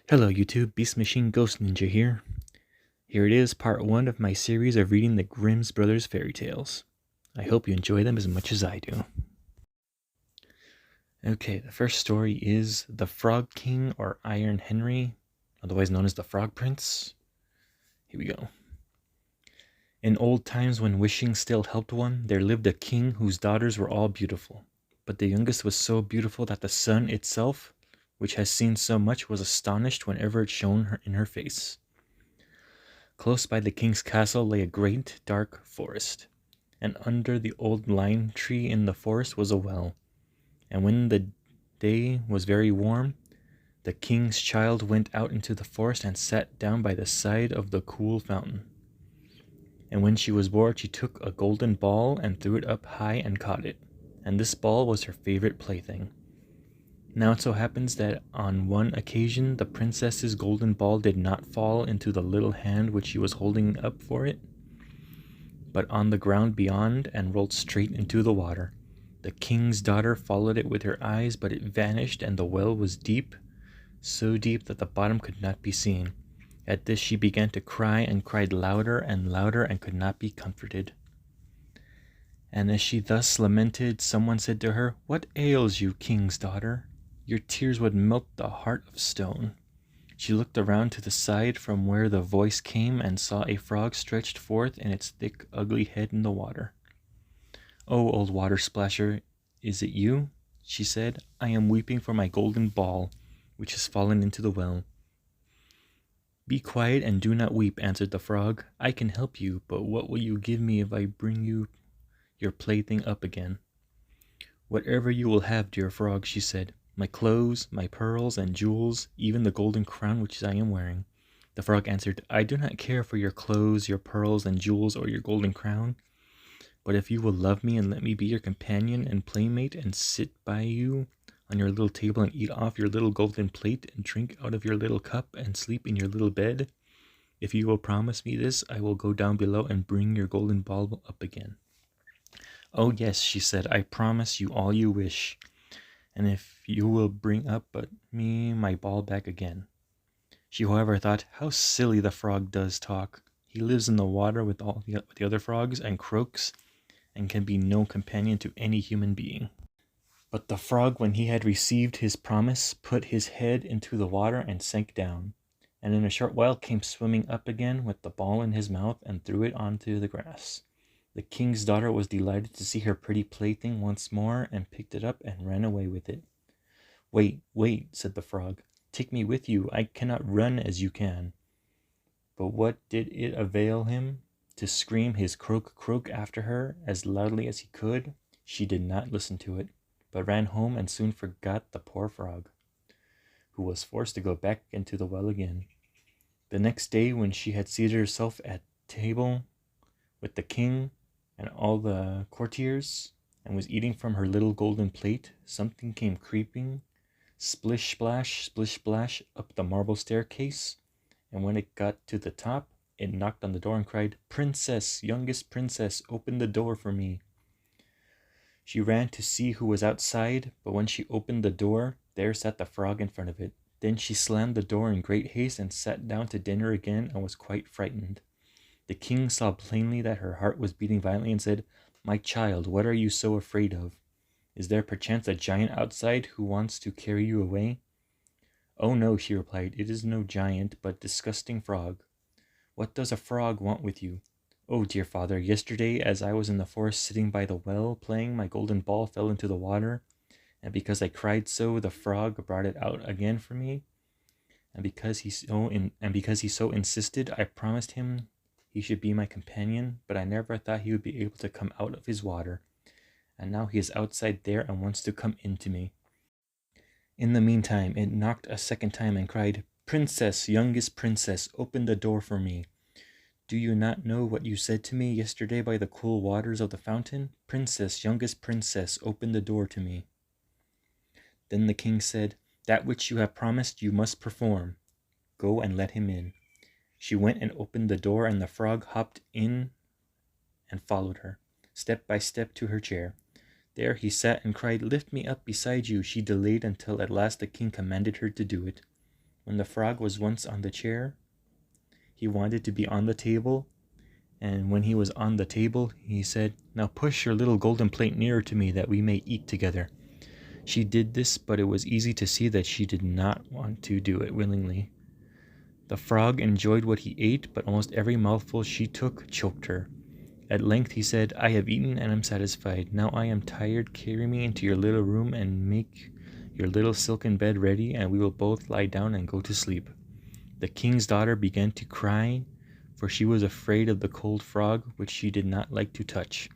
Hello YouTube, Beast Machine Ghost Ninja here. Here it is, part 1 of my series of reading the Grimms Brothers Fairytales. I hope you enjoy them as much as I do. Okay, the first story is The Frog King, or Iron Henry, otherwise known as the Frog Prince. Here we go. In old times when wishing still helped one, there lived a king whose daughters were all beautiful. But the youngest was so beautiful that the sun itself, which has seen so much, was astonished whenever it shone in her face. Close by the king's castle lay a great dark forest, and under the old lime tree in the forest was a well. And when the day was very warm, the king's child went out into the forest and sat down by the side of the cool fountain. And when she was bored, she took a golden ball and threw it up high and caught it, and this ball was her favorite plaything. Now it so happens that on one occasion the princess's golden ball did not fall into the little hand which she was holding up for it, but on the ground beyond, and rolled straight into the water. The king's daughter followed it with her eyes, but it vanished, and the well was deep, so deep that the bottom could not be seen. At this she began to cry, and cried louder and louder, and could not be comforted. And as she thus lamented, someone said to her, "What ails you, king's daughter? Your tears would melt the heart of stone." She looked around to the side from where the voice came, and saw a frog stretched forth in its thick, ugly head in the water. "Oh, old water splasher, is it you?" she said. "I am weeping for my golden ball, which has fallen into the well." "Be quiet and do not weep," answered the frog. "I can help you, but what will you give me if I bring you your plaything up again?" "Whatever you will have, dear frog," she said. "My clothes, my pearls and jewels, even the golden crown which I am wearing." The frog answered, "I do not care for your clothes, your pearls and jewels, or your golden crown. But if you will love me and let me be your companion and playmate, and sit by you on your little table and eat off your little golden plate and drink out of your little cup and sleep in your little bed, if you will promise me this, I will go down below and bring your golden ball up again." "Oh yes," she said, "I promise you all you wish. And if you will bring up but me my ball back again." She, however, thought, "How silly the frog does talk. He lives in the water with all the other frogs, and croaks, and can be no companion to any human being." But the frog, when he had received his promise, put his head into the water and sank down, and in a short while came swimming up again with the ball in his mouth, and threw it onto the grass. The king's daughter was delighted to see her pretty plaything once more, and picked it up and ran away with it. "Wait, wait," said the frog. "Take me with you. I cannot run as you can." But what did it avail him to scream his croak croak after her as loudly as he could? She did not listen to it, but ran home and soon forgot the poor frog, who was forced to go back into the well again. The next day, when she had seated herself at table with the king and all the courtiers, and was eating from her little golden plate, something came creeping, splish splash, up the marble staircase, and when it got to the top, it knocked on the door and cried, "Princess, youngest princess, open the door for me." She ran to see who was outside, but when she opened the door, there sat the frog in front of it. Then she slammed the door in great haste and sat down to dinner again, and was quite frightened. The king saw plainly that her heart was beating violently, and said, "My child, what are you so afraid of? Is there perchance a giant outside who wants to carry you away?" "Oh no," she replied, "it is no giant, but disgusting frog." "What does a frog want with you?" "Oh, dear father, yesterday as I was in the forest sitting by the well playing, my golden ball fell into the water, and because I cried so, the frog brought it out again for me, and because he so insisted, I promised him he should be my companion, but I never thought he would be able to come out of his water, and now he is outside there and wants to come into me." In the meantime, it knocked a second time and cried, "Princess, youngest princess, open the door for me. Do you not know what you said to me yesterday by the cool waters of the fountain? Princess, youngest princess, open the door to me." Then the king said, "That which you have promised you must perform. Go and let him in." She went and opened the door, and the frog hopped in and followed her, step by step, to her chair. There he sat and cried, "Lift me up beside you." She delayed until at last the king commanded her to do it. When the frog was once on the chair, he wanted to be on the table, and when he was on the table, he said, "Now push your little golden plate nearer to me that we may eat together." She did this, but it was easy to see that she did not want to do it willingly. The frog enjoyed what he ate, but almost every mouthful she took choked her. At length he said, "I have eaten and am satisfied. Now I am tired. Carry me into your little room and make your little silken bed ready, and we will both lie down and go to sleep." The king's daughter began to cry, for she was afraid of the cold frog, which she did not like to touch,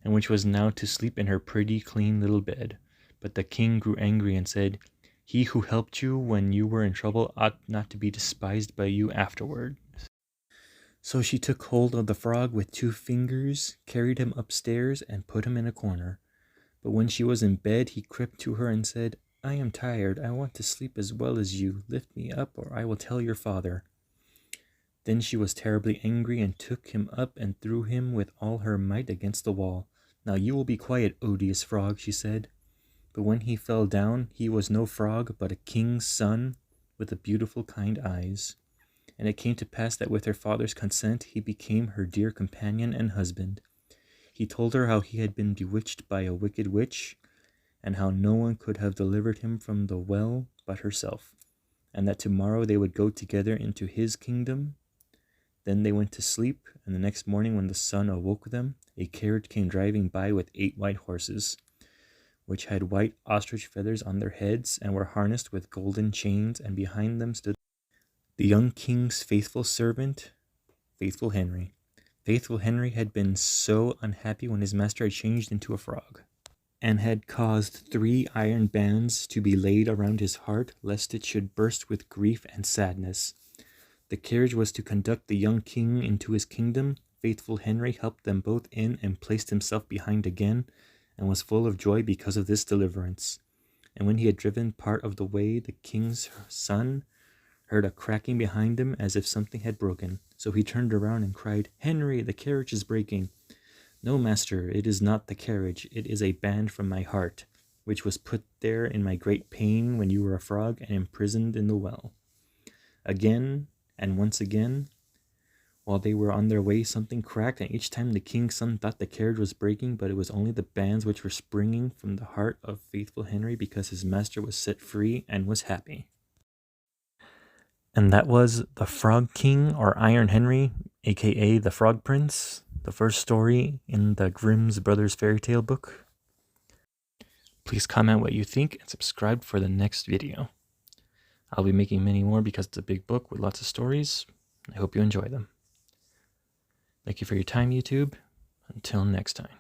and which was now to sleep in her pretty, clean little bed. But the king grew angry and said, "He who helped you when you were in trouble ought not to be despised by you afterward." So she took hold of the frog with 2 fingers, carried him upstairs, and put him in a corner. But when she was in bed, he crept to her and said, "I am tired. I want to sleep as well as you. Lift me up, or I will tell your father." Then she was terribly angry and took him up and threw him with all her might against the wall. "Now you will be quiet, odious frog," she said. But when he fell down, he was no frog, but a king's son with the beautiful, kind eyes. And it came to pass that with her father's consent, he became her dear companion and husband. He told her how he had been bewitched by a wicked witch, and how no one could have delivered him from the well but herself, and that tomorrow they would go together into his kingdom. Then they went to sleep, and the next morning when the sun awoke them, a carriage came driving by with 8 white horses, which had white ostrich feathers on their heads, and were harnessed with golden chains, and behind them stood the young king's faithful servant, Faithful Henry. Faithful Henry had been so unhappy when his master had changed into a frog, and had caused 3 iron bands to be laid around his heart, lest it should burst with grief and sadness. The carriage was to conduct the young king into his kingdom. Faithful Henry helped them both in and placed himself behind again, and was full of joy because of this deliverance. And when he had driven part of the way, the king's son heard a cracking behind him as if something had broken. So he turned around and cried, "Henry, the carriage is breaking." "No, master, it is not the carriage. It is a band from my heart, which was put there in my great pain when you were a frog and imprisoned in the well." Again, and once again, while they were on their way, something cracked, and each time the king's son thought the carriage was breaking, but it was only the bands which were springing from the heart of Faithful Henry, because his master was set free and was happy. And that was The Frog King, or Iron Henry, a.k.a. the Frog Prince, the first story in the Grimms Brothers Fairytale book. Please comment what you think and subscribe for the next video. I'll be making many more because it's a big book with lots of stories. I hope you enjoy them. Thank you for your time, YouTube. Until next time.